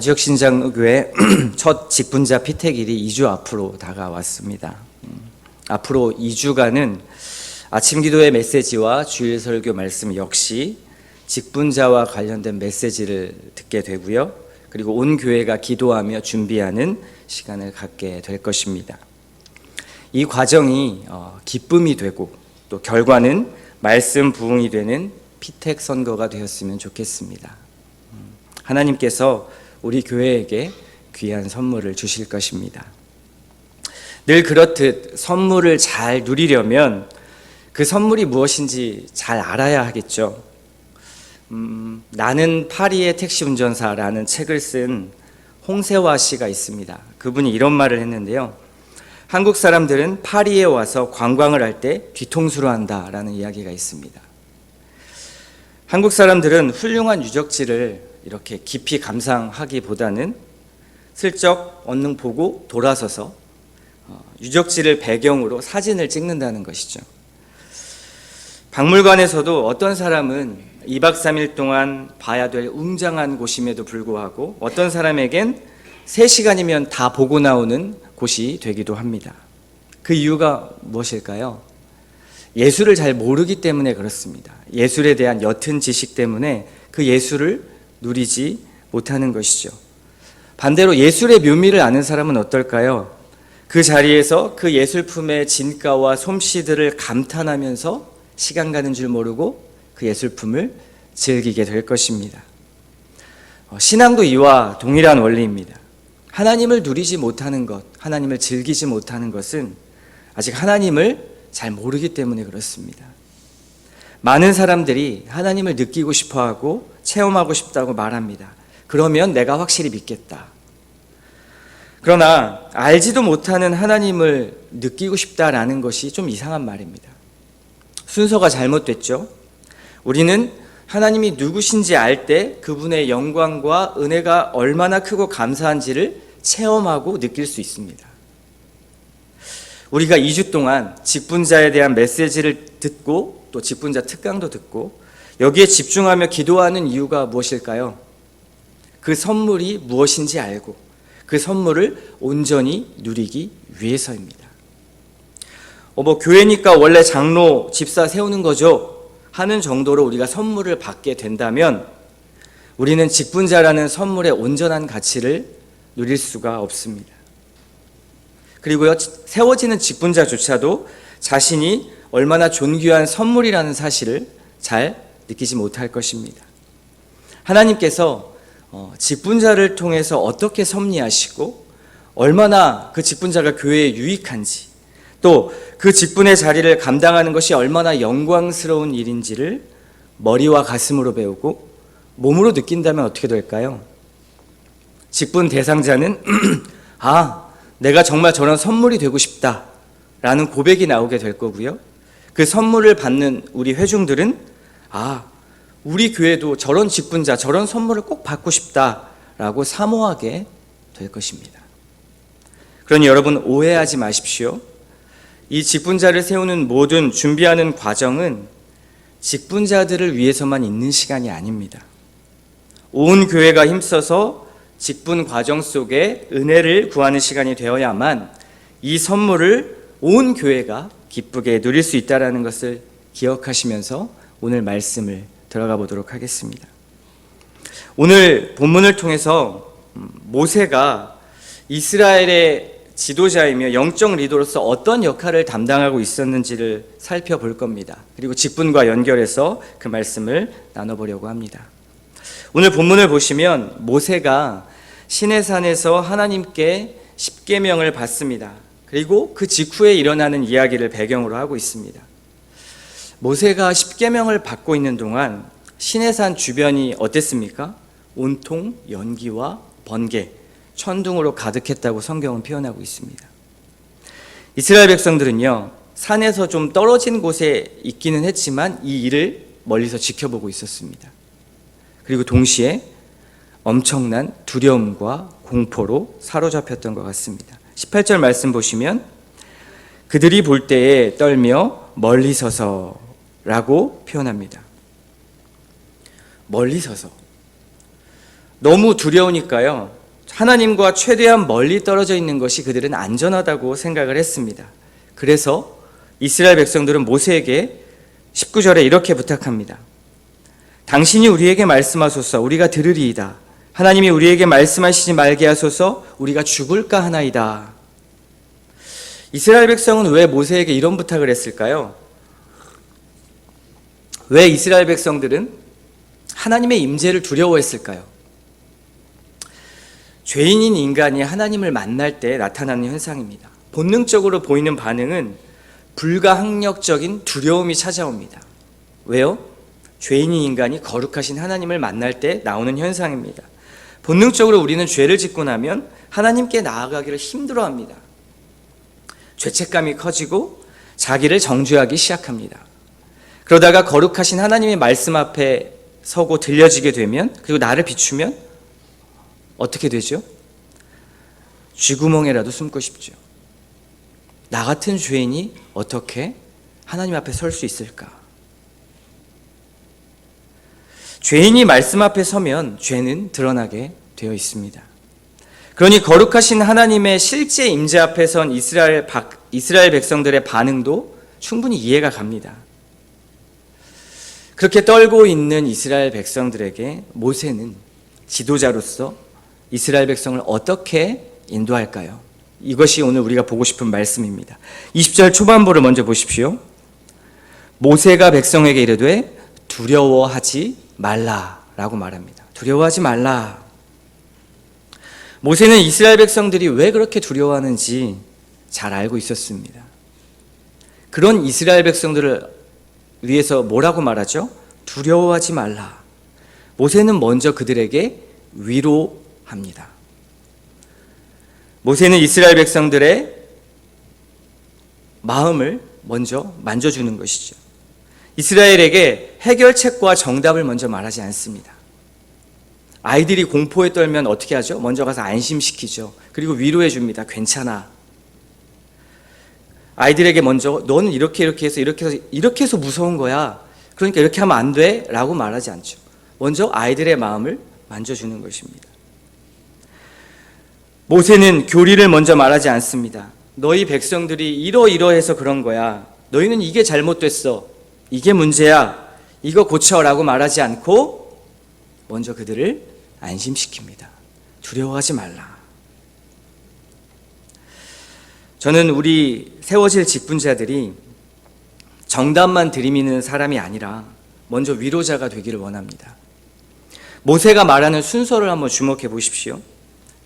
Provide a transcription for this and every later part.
지역신장교회 첫 직분자 피택일이 2주 앞으로 다가왔습니다. 앞으로 2주간은 아침 기도의 메시지와 주일 설교 말씀 역시 직분자와 관련된 메시지를 듣게 되고요. 그리고 온 교회가 기도하며 준비하는 시간을 갖게 될 것입니다. 이 과정이 기쁨이 되고 또 결과는 말씀 부흥이 되는 피택 선거가 되었으면 좋겠습니다. 하나님께서 우리 교회에게 귀한 선물을 주실 것입니다. 늘 그렇듯 선물을 잘 누리려면 그 선물이 무엇인지 잘 알아야 하겠죠. 나는 파리의 택시 운전사라는 책을 쓴 홍세화 씨가 있습니다. 그분이 이런 말을 했는데요. 한국 사람들은 파리에 와서 관광을 할 때 뒤통수로 한다라는 이야기가 있습니다. 한국 사람들은 훌륭한 유적지를 이렇게 깊이 감상하기보다는 슬쩍 언능 보고 돌아서서 유적지를 배경으로 사진을 찍는다는 것이죠. 박물관에서도 어떤 사람은 2박 3일 동안 봐야 될 웅장한 곳임에도 불구하고 어떤 사람에겐 3시간이면 다 보고 나오는 곳이 되기도 합니다. 그 이유가 무엇일까요? 예술을 잘 모르기 때문에 그렇습니다. 예술에 대한 옅은 지식 때문에 그 예술을 누리지 못하는 것이죠. 반대로 예술의 묘미를 아는 사람은 어떨까요? 그 자리에서 그 예술품의 진가와 솜씨들을 감탄하면서 시간 가는 줄 모르고 그 예술품을 즐기게 될 것입니다. 신앙도 이와 동일한 원리입니다. 하나님을 누리지 못하는 것, 하나님을 즐기지 못하는 것은 아직 하나님을 잘 모르기 때문에 그렇습니다. 많은 사람들이 하나님을 느끼고 싶어하고 체험하고 싶다고 말합니다. 그러면 내가 확실히 믿겠다. 그러나 알지도 못하는 하나님을 느끼고 싶다라는 것이 좀 이상한 말입니다. 순서가 잘못됐죠. 우리는 하나님이 누구신지 알 때 그분의 영광과 은혜가 얼마나 크고 감사한지를 체험하고 느낄 수 있습니다. 우리가 2주 동안 직분자에 대한 메시지를 듣고 또 직분자 특강도 듣고 여기에 집중하며 기도하는 이유가 무엇일까요? 그 선물이 무엇인지 알고 그 선물을 온전히 누리기 위해서입니다. 교회니까 원래 장로, 집사 세우는 거죠 하는 정도로 우리가 선물을 받게 된다면 우리는 직분자라는 선물의 온전한 가치를 누릴 수가 없습니다. 그리고요, 세워지는 직분자조차도 자신이 얼마나 존귀한 선물이라는 사실을 잘 느끼지 못할 것입니다. 하나님께서 직분자를 통해서 어떻게 섭리하시고 얼마나 그 직분자가 교회에 유익한지 또 그 직분의 자리를 감당하는 것이 얼마나 영광스러운 일인지를 머리와 가슴으로 배우고 몸으로 느낀다면 어떻게 될까요? 직분 대상자는 내가 정말 저런 선물이 되고 싶다라는 고백이 나오게 될 거고요. 그 선물을 받는 우리 회중들은 우리 교회도 저런 직분자, 저런 선물을 꼭 받고 싶다라고 사모하게 될 것입니다. 그러니 여러분 오해하지 마십시오. 이 직분자를 세우는 모든 준비하는 과정은 직분자들을 위해서만 있는 시간이 아닙니다. 온 교회가 힘써서 직분 과정 속에 은혜를 구하는 시간이 되어야만 이 선물을 온 교회가 기쁘게 누릴 수 있다는 것을 기억하시면서 오늘 말씀을 들어가 보도록 하겠습니다. 오늘 본문을 통해서 모세가 이스라엘의 지도자이며 영적 리더로서 어떤 역할을 담당하고 있었는지를 살펴볼 겁니다. 그리고 직분과 연결해서 그 말씀을 나눠보려고 합니다. 오늘 본문을 보시면 모세가 시내산에서 하나님께 십계명을 받습니다. 그리고 그 직후에 일어나는 이야기를 배경으로 하고 있습니다. 모세가 십계명을 받고 있는 동안 시내산 주변이 어땠습니까? 온통 연기와 번개, 천둥으로 가득했다고 성경은 표현하고 있습니다. 이스라엘 백성들은요, 산에서 좀 떨어진 곳에 있기는 했지만 이 일을 멀리서 지켜보고 있었습니다. 그리고 동시에 엄청난 두려움과 공포로 사로잡혔던 것 같습니다. 18절 말씀 보시면 그들이 볼 때에 떨며 멀리 서서라고 표현합니다. 멀리 서서 너무 두려우니까요, 하나님과 최대한 멀리 떨어져 있는 것이 그들은 안전하다고 생각을 했습니다. 그래서 이스라엘 백성들은 모세에게 19절에 이렇게 부탁합니다. 당신이 우리에게 말씀하소서, 우리가 들으리이다. 하나님이 우리에게 말씀하시지 말게 하소서, 우리가 죽을까 하나이다. 이스라엘 백성은 왜 모세에게 이런 부탁을 했을까요? 왜 이스라엘 백성들은 하나님의 임재를 두려워했을까요? 죄인인 인간이 하나님을 만날 때 나타나는 현상입니다. 본능적으로 보이는 반응은 불가항력적인 두려움이 찾아옵니다. 왜요? 죄인인 인간이 거룩하신 하나님을 만날 때 나오는 현상입니다. 본능적으로 우리는 죄를 짓고 나면 하나님께 나아가기를 힘들어합니다. 죄책감이 커지고 자기를 정죄하기 시작합니다. 그러다가 거룩하신 하나님의 말씀 앞에 서고 들려지게 되면, 그리고 나를 비추면 어떻게 되죠? 쥐구멍에라도 숨고 싶죠. 나 같은 죄인이 어떻게 하나님 앞에 설 수 있을까? 죄인이 말씀 앞에 서면 죄는 드러나게 되어 있습니다. 그러니 거룩하신 하나님의 실제 임재 앞에 선 이스라엘 백성들의 반응도 충분히 이해가 갑니다. 그렇게 떨고 있는 이스라엘 백성들에게 모세는 지도자로서 이스라엘 백성을 어떻게 인도할까요? 이것이 오늘 우리가 보고 싶은 말씀입니다. 20절 초반부를 먼저 보십시오. 모세가 백성에게 이르되 두려워하지 말라라고 말합니다. 두려워하지 말라. 모세는 이스라엘 백성들이 왜 그렇게 두려워하는지 잘 알고 있었습니다. 그런 이스라엘 백성들을 위해서 뭐라고 말하죠? 두려워하지 말라. 모세는 먼저 그들에게 위로합니다. 모세는 이스라엘 백성들의 마음을 먼저 만져주는 것이죠. 이스라엘에게 해결책과 정답을 먼저 말하지 않습니다. 아이들이 공포에 떨면 어떻게 하죠? 먼저 가서 안심시키죠. 그리고 위로해 줍니다. 괜찮아. 아이들에게 먼저 너는 이렇게 해서 무서운 거야. 그러니까 이렇게 하면 안 돼 라고 말하지 않죠. 먼저 아이들의 마음을 만져주는 것입니다. 모세는 교리를 먼저 말하지 않습니다. 너희 백성들이 이러이러해서 그런 거야. 너희는 이게 잘못됐어. 이게 문제야. 이거 고쳐라고 말하지 않고 먼저 그들을 안심시킵니다. 두려워하지 말라. 저는 우리 세워질 직분자들이 정답만 들이미는 사람이 아니라 먼저 위로자가 되기를 원합니다. 모세가 말하는 순서를 한번 주목해 보십시오.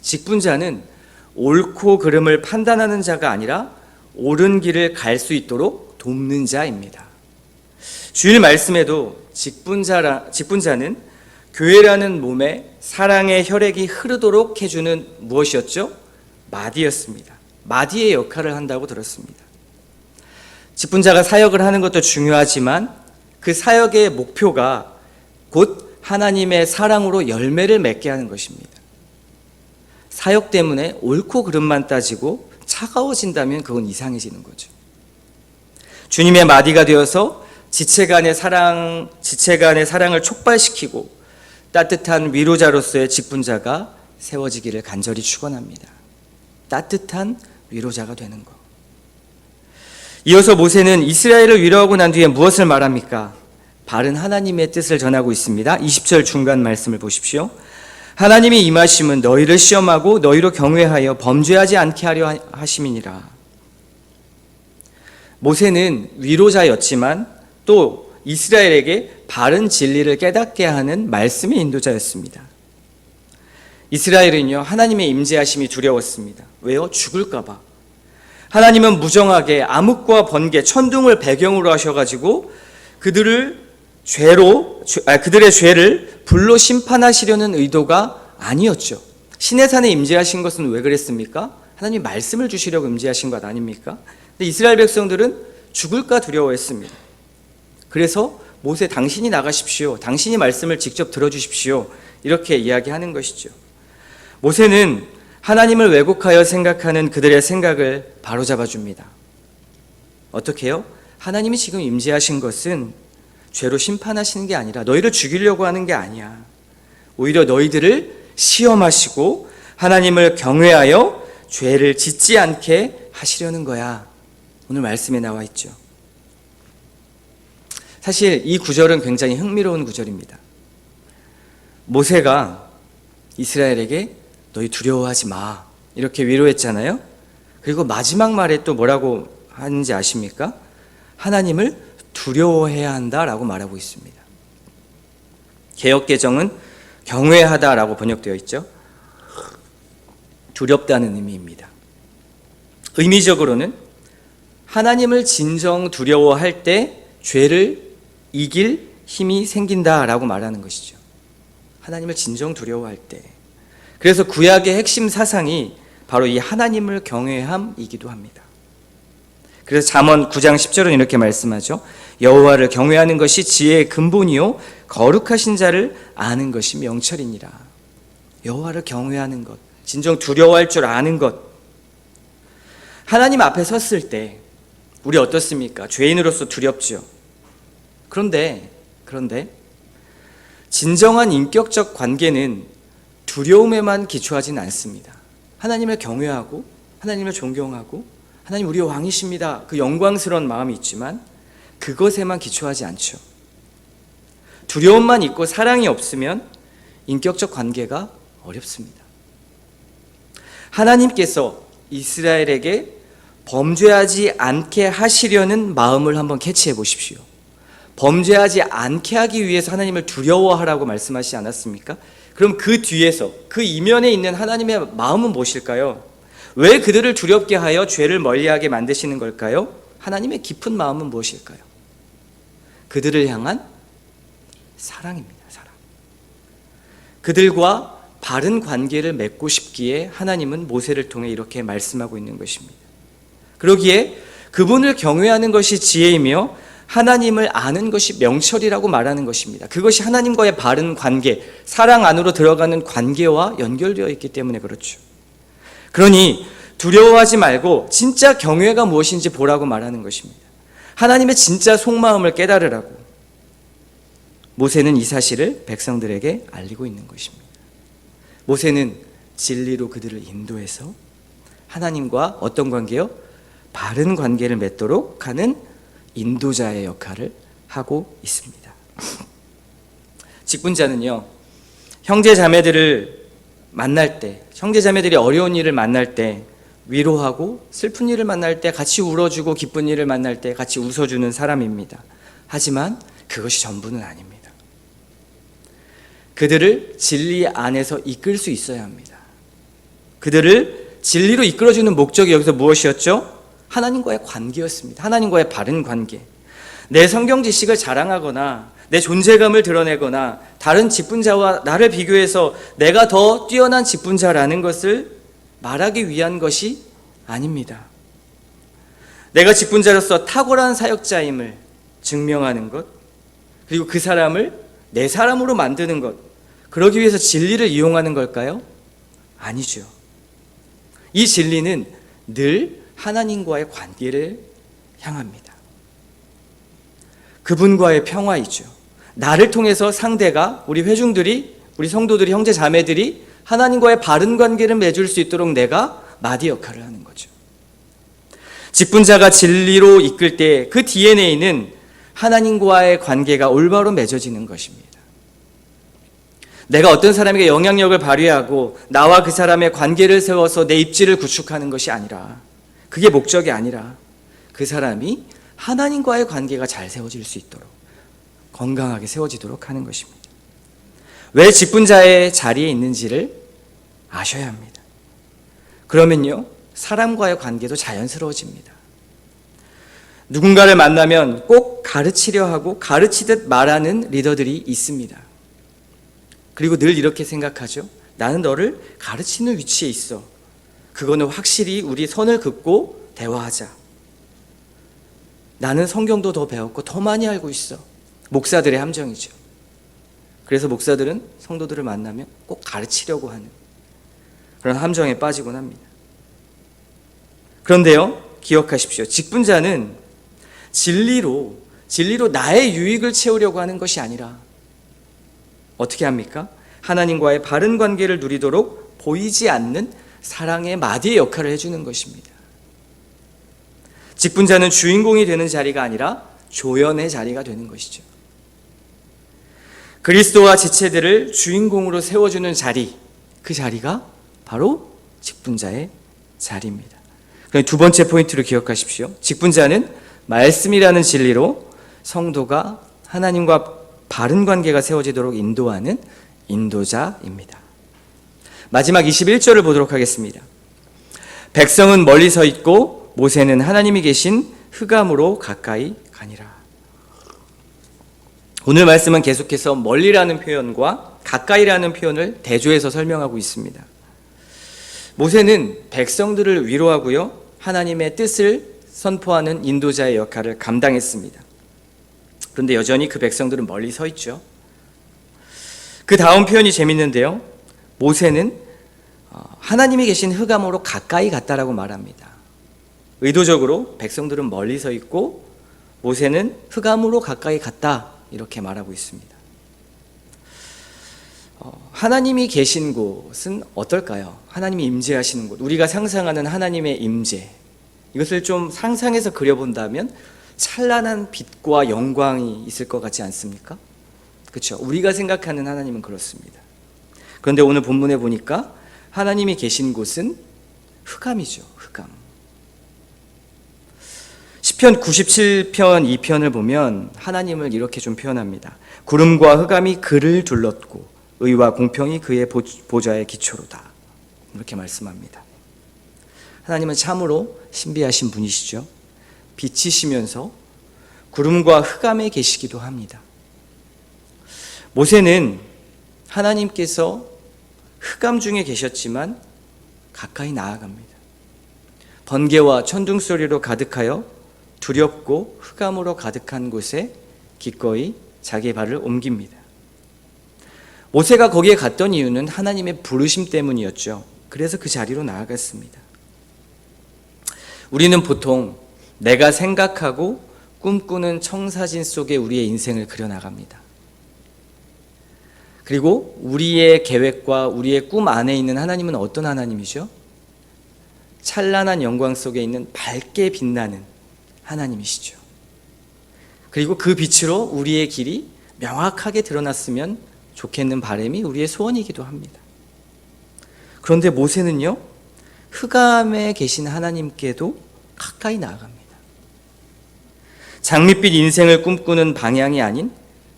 직분자는 옳고 그름을 판단하는 자가 아니라 옳은 길을 갈 수 있도록 돕는 자입니다. 주일 말씀에도 직분자는 교회라는 몸에 사랑의 혈액이 흐르도록 해주는 무엇이었죠? 마디였습니다. 마디의 역할을 한다고 들었습니다. 직분자가 사역을 하는 것도 중요하지만 그 사역의 목표가 곧 하나님의 사랑으로 열매를 맺게 하는 것입니다. 사역 때문에 옳고 그름만 따지고 차가워진다면 그건 이상해지는 거죠. 주님의 마디가 되어서 지체 간의 사랑을 촉발시키고 따뜻한 위로자로서의 직분자가 세워지기를 간절히 축원합니다. 따뜻한 위로자가 되는 것. 이어서 모세는 이스라엘을 위로하고 난 뒤에 무엇을 말합니까? 바른 하나님의 뜻을 전하고 있습니다. 20절 중간 말씀을 보십시오. 하나님이 임하심은 너희를 시험하고 너희로 경외하여 범죄하지 않게 하려 하심이니라. 모세는 위로자였지만 또 이스라엘에게 바른 진리를 깨닫게 하는 말씀의 인도자였습니다. 이스라엘은요, 하나님의 임재하심이 두려웠습니다. 왜요? 죽을까 봐. 하나님은 무정하게 암흑과 번개, 천둥을 배경으로 하셔가지고 그들의 죄를 불로 심판하시려는 의도가 아니었죠. 시내산에 임재하신 것은 왜 그랬습니까? 하나님이 말씀을 주시려고 임재하신 것 아닙니까? 근데 이스라엘 백성들은 죽을까 두려워했습니다. 그래서 모세, 당신이 나가십시오. 당신이 말씀을 직접 들어주십시오. 이렇게 이야기하는 것이죠. 모세는 하나님을 왜곡하여 생각하는 그들의 생각을 바로잡아 줍니다. 어떻게 해요? 하나님이 지금 임재하신 것은 죄로 심판하시는 게 아니라 너희를 죽이려고 하는 게 아니야. 오히려 너희들을 시험하시고 하나님을 경외하여 죄를 짓지 않게 하시려는 거야. 오늘 말씀에 나와 있죠. 사실 이 구절은 굉장히 흥미로운 구절입니다. 모세가 이스라엘에게 너희 두려워하지 마 이렇게 위로했잖아요. 그리고 마지막 말에 또 뭐라고 하는지 아십니까? 하나님을 두려워해야 한다라고 말하고 있습니다. 개역개정은 경외하다라고 번역되어 있죠. 두렵다는 의미입니다. 의미적으로는 하나님을 진정 두려워할 때 죄를 이길 힘이 생긴다라고 말하는 것이죠. 하나님을 진정 두려워할 때. 그래서 구약의 핵심 사상이 바로 이 하나님을 경외함이기도 합니다. 그래서 잠언 9장 10절은 이렇게 말씀하죠. 여호와를 경외하는 것이 지혜의 근본이요 거룩하신 자를 아는 것이 명철이니라. 여호와를 경외하는 것, 진정 두려워할 줄 아는 것. 하나님 앞에 섰을 때 우리 어떻습니까? 죄인으로서 두렵죠. 그런데 진정한 인격적 관계는 두려움에만 기초하진 않습니다. 하나님을 경외하고 하나님을 존경하고 하나님 우리의 왕이십니다. 그 영광스러운 마음이 있지만 그것에만 기초하지 않죠. 두려움만 있고 사랑이 없으면 인격적 관계가 어렵습니다. 하나님께서 이스라엘에게 범죄하지 않게 하시려는 마음을 한번 캐치해 보십시오. 범죄하지 않게 하기 위해서 하나님을 두려워하라고 말씀하시지 않았습니까? 그럼 그 뒤에서 그 이면에 있는 하나님의 마음은 무엇일까요? 왜 그들을 두렵게 하여 죄를 멀리하게 만드시는 걸까요? 하나님의 깊은 마음은 무엇일까요? 그들을 향한 사랑입니다. 사랑. 그들과 바른 관계를 맺고 싶기에 하나님은 모세를 통해 이렇게 말씀하고 있는 것입니다. 그러기에 그분을 경외하는 것이 지혜이며 하나님을 아는 것이 명철이라고 말하는 것입니다. 그것이 하나님과의 바른 관계, 사랑 안으로 들어가는 관계와 연결되어 있기 때문에 그렇죠. 그러니 두려워하지 말고 진짜 경외가 무엇인지 보라고 말하는 것입니다. 하나님의 진짜 속마음을 깨달으라고 모세는 이 사실을 백성들에게 알리고 있는 것입니다. 모세는 진리로 그들을 인도해서 하나님과 어떤 관계요? 바른 관계를 맺도록 하는 인도자의 역할을 하고 있습니다. 직분자는요, 형제 자매들을 만날 때, 형제 자매들이 어려운 일을 만날 때 위로하고 슬픈 일을 만날 때 같이 울어주고 기쁜 일을 만날 때 같이 웃어주는 사람입니다. 하지만 그것이 전부는 아닙니다. 그들을 진리 안에서 이끌 수 있어야 합니다. 그들을 진리로 이끌어주는 목적이 여기서 무엇이었죠? 하나님과의 관계였습니다. 하나님과의 바른 관계. 내 성경 지식을 자랑하거나 내 존재감을 드러내거나 다른 직분자와 나를 비교해서 내가 더 뛰어난 직분자라는 것을 말하기 위한 것이 아닙니다. 내가 직분자로서 탁월한 사역자임을 증명하는 것, 그리고 그 사람을 내 사람으로 만드는 것, 그러기 위해서 진리를 이용하는 걸까요? 아니죠. 이 진리는 늘 하나님과의 관계를 향합니다. 그분과의 평화이죠. 나를 통해서 상대가, 우리 회중들이, 우리 성도들이, 형제 자매들이 하나님과의 바른 관계를 맺을 수 있도록 내가 마디 역할을 하는 거죠. 직분자가 진리로 이끌 때 그 DNA는 하나님과의 관계가 올바로 맺어지는 것입니다. 내가 어떤 사람에게 영향력을 발휘하고 나와 그 사람의 관계를 세워서 내 입지를 구축하는 것이 아니라, 그게 목적이 아니라 그 사람이 하나님과의 관계가 잘 세워질 수 있도록, 건강하게 세워지도록 하는 것입니다. 왜 직분자의 자리에 있는지를 아셔야 합니다. 그러면요, 사람과의 관계도 자연스러워집니다. 누군가를 만나면 꼭 가르치려 하고 가르치듯 말하는 리더들이 있습니다. 그리고 늘 이렇게 생각하죠. 나는 너를 가르치는 위치에 있어. 그거는 확실히 우리 선을 긋고 대화하자. 나는 성경도 더 배웠고 더 많이 알고 있어. 목사들의 함정이죠. 그래서 목사들은 성도들을 만나면 꼭 가르치려고 하는 그런 함정에 빠지곤 합니다. 그런데요, 기억하십시오. 직분자는 진리로 나의 유익을 채우려고 하는 것이 아니라 어떻게 합니까? 하나님과의 바른 관계를 누리도록 보이지 않는 사랑의 마디의 역할을 해주는 것입니다. 직분자는 주인공이 되는 자리가 아니라 조연의 자리가 되는 것이죠. 그리스도와 지체들을 주인공으로 세워주는 자리, 그 자리가 바로 직분자의 자리입니다. 두 번째 포인트로 기억하십시오. 직분자는 말씀이라는 진리로 성도가 하나님과 바른 관계가 세워지도록 인도하는 인도자입니다. 마지막 21절을 보도록 하겠습니다. 백성은 멀리 서 있고 모세는 하나님이 계신 흑암으로 가까이 가니라. 오늘 말씀은 계속해서 멀리라는 표현과 가까이라는 표현을 대조해서 설명하고 있습니다. 모세는 백성들을 위로하고요, 하나님의 뜻을 선포하는 인도자의 역할을 감당했습니다. 그런데 여전히 그 백성들은 멀리 서 있죠. 그 다음 표현이 재밌는데요. 모세는 하나님이 계신 흑암으로 가까이 갔다라고 말합니다. 의도적으로 백성들은 멀리 서 있고 모세는 흑암으로 가까이 갔다, 이렇게 말하고 있습니다. 하나님이 계신 곳은 어떨까요? 하나님이 임재하시는 곳, 우리가 상상하는 하나님의 임재, 이것을 좀 상상해서 그려본다면 찬란한 빛과 영광이 있을 것 같지 않습니까? 그렇죠? 우리가 생각하는 하나님은 그렇습니다. 그런데 오늘 본문에 보니까 하나님이 계신 곳은 흑암이죠. 흑암. 시편 97편 2편을 보면 하나님을 이렇게 좀 표현합니다. 구름과 흑암이 그를 둘렀고 의와 공평이 그의 보좌의 기초로다, 이렇게 말씀합니다. 하나님은 참으로 신비하신 분이시죠. 빛이시면서 구름과 흑암에 계시기도 합니다. 모세는 하나님께서 흑암 중에 계셨지만 가까이 나아갑니다. 번개와 천둥 소리로 가득하여 두렵고 흑암으로 가득한 곳에 기꺼이 자기의 발을 옮깁니다. 모세가 거기에 갔던 이유는 하나님의 부르심 때문이었죠. 그래서 그 자리로 나아갔습니다. 우리는 보통 내가 생각하고 꿈꾸는 청사진 속에 우리의 인생을 그려나갑니다. 그리고 우리의 계획과 우리의 꿈 안에 있는 하나님은 어떤 하나님이죠? 찬란한 영광 속에 있는 밝게 빛나는 하나님이시죠. 그리고 그 빛으로 우리의 길이 명확하게 드러났으면 좋겠는 바람이 우리의 소원이기도 합니다. 그런데 모세는요, 흑암에 계신 하나님께도 가까이 나아갑니다. 장밋빛 인생을 꿈꾸는 방향이 아닌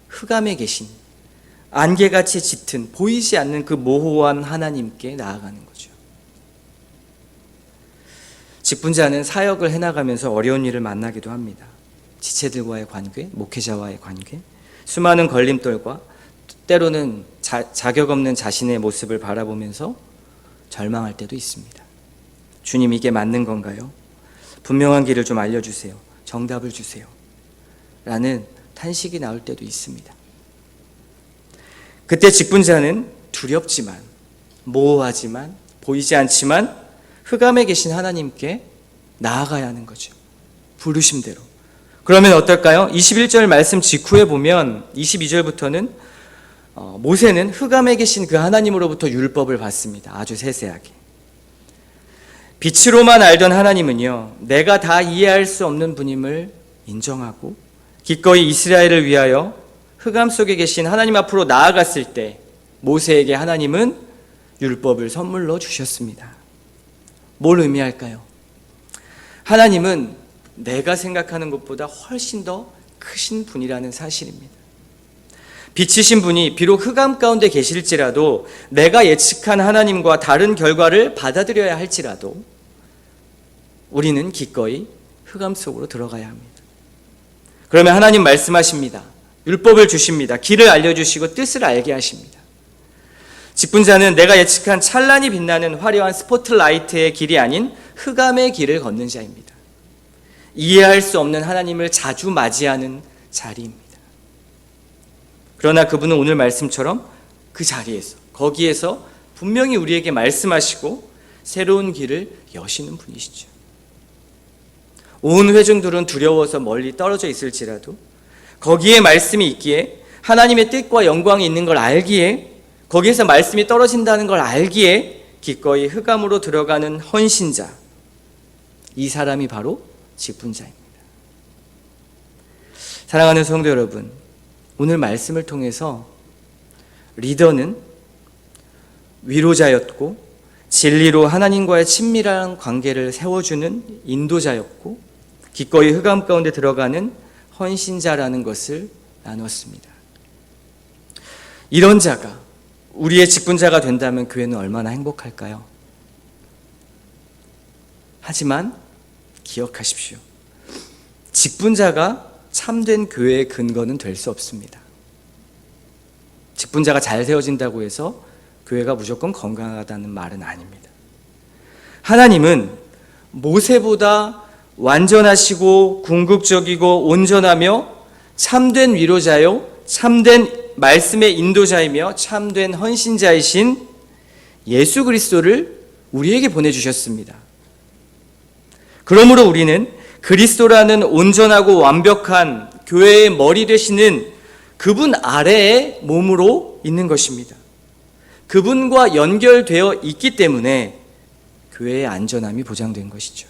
흑암에 계신 안개같이 짙은 보이지 않는 그 모호한 하나님께 나아가는 거죠. 직분자는 사역을 해나가면서 어려운 일을 만나기도 합니다. 지체들과의 관계, 목회자와의 관계, 수많은 걸림돌과 때로는 자격 없는 자신의 모습을 바라보면서 절망할 때도 있습니다. 주님, 이게 맞는 건가요? 분명한 길을 좀 알려주세요. 정답을 주세요. 라는 탄식이 나올 때도 있습니다. 그때 직분자는 두렵지만, 모호하지만, 보이지 않지만 흑암에 계신 하나님께 나아가야 하는 거죠. 부르심대로. 그러면 어떨까요? 21절 말씀 직후에 보면 22절부터는 모세는 흑암에 계신 그 하나님으로부터 율법을 받습니다. 아주 세세하게. 빛으로만 알던 하나님은요, 내가 다 이해할 수 없는 분임을 인정하고 기꺼이 이스라엘을 위하여 흑암 속에 계신 하나님 앞으로 나아갔을 때 모세에게 하나님은 율법을 선물로 주셨습니다. 뭘 의미할까요? 하나님은 내가 생각하는 것보다 훨씬 더 크신 분이라는 사실입니다. 빛이신 분이 비록 흑암 가운데 계실지라도 내가 예측한 하나님과 다른 결과를 받아들여야 할지라도 우리는 기꺼이 흑암 속으로 들어가야 합니다. 그러면 하나님 말씀하십니다. 율법을 주십니다. 길을 알려주시고 뜻을 알게 하십니다. 직분자는 내가 예측한 찬란히 빛나는 화려한 스포트라이트의 길이 아닌 흑암의 길을 걷는 자입니다. 이해할 수 없는 하나님을 자주 맞이하는 자리입니다. 그러나 그분은 오늘 말씀처럼 그 자리에서, 거기에서 분명히 우리에게 말씀하시고 새로운 길을 여시는 분이시죠. 온 회중들은 두려워서 멀리 떨어져 있을지라도 거기에 말씀이 있기에 하나님의 뜻과 영광이 있는 걸 알기에 거기에서 말씀이 떨어진다는 걸 알기에 기꺼이 흑암으로 들어가는 헌신자, 이 사람이 바로 직분자입니다. 사랑하는 성도 여러분, 오늘 말씀을 통해서 리더는 위로자였고 진리로 하나님과의 친밀한 관계를 세워주는 인도자였고 기꺼이 흑암 가운데 들어가는 헌신자라는 것을 나눴습니다. 이런 자가 우리의 직분자가 된다면 교회는 얼마나 행복할까요? 하지만 기억하십시오. 직분자가 참된 교회의 근거는 될 수 없습니다. 직분자가 잘 세워진다고 해서 교회가 무조건 건강하다는 말은 아닙니다. 하나님은 모세보다 완전하시고 궁극적이고 온전하며 참된 위로자요, 참된 말씀의 인도자이며 참된 헌신자이신 예수 그리스도를 우리에게 보내주셨습니다. 그러므로 우리는 그리스도라는 온전하고 완벽한 교회의 머리 되시는 그분 아래에 몸으로 있는 것입니다. 그분과 연결되어 있기 때문에 교회의 안전함이 보장된 것이죠.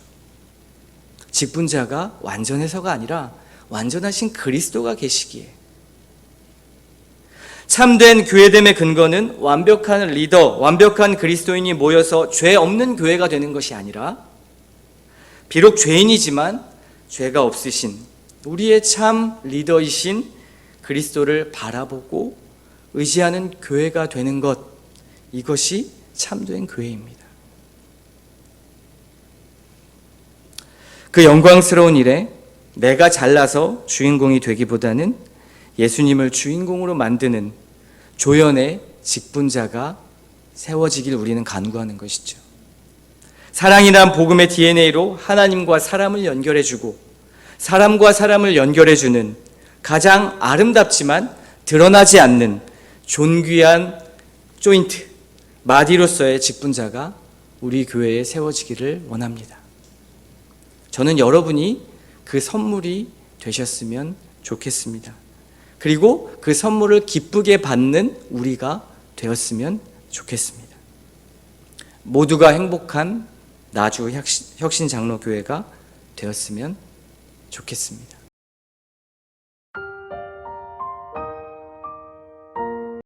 직분자가 완전해서가 아니라 완전하신 그리스도가 계시기에. 참된 교회됨의 근거는 완벽한 리더, 완벽한 그리스도인이 모여서 죄 없는 교회가 되는 것이 아니라 비록 죄인이지만 죄가 없으신 우리의 참 리더이신 그리스도를 바라보고 의지하는 교회가 되는 것, 이것이 참된 교회입니다. 그 영광스러운 일에 내가 잘나서 주인공이 되기보다는 예수님을 주인공으로 만드는 조연의 직분자가 세워지길 우리는 간구하는 것이죠. 사랑이란 복음의 DNA로 하나님과 사람을 연결해주고 사람과 사람을 연결해주는 가장 아름답지만 드러나지 않는 존귀한 조인트, 마디로서의 직분자가 우리 교회에 세워지기를 원합니다. 저는 여러분이 그 선물이 되셨으면 좋겠습니다. 그리고 그 선물을 기쁘게 받는 우리가 되었으면 좋겠습니다. 모두가 행복한 나주 혁신장로교회가 되었으면 좋겠습니다.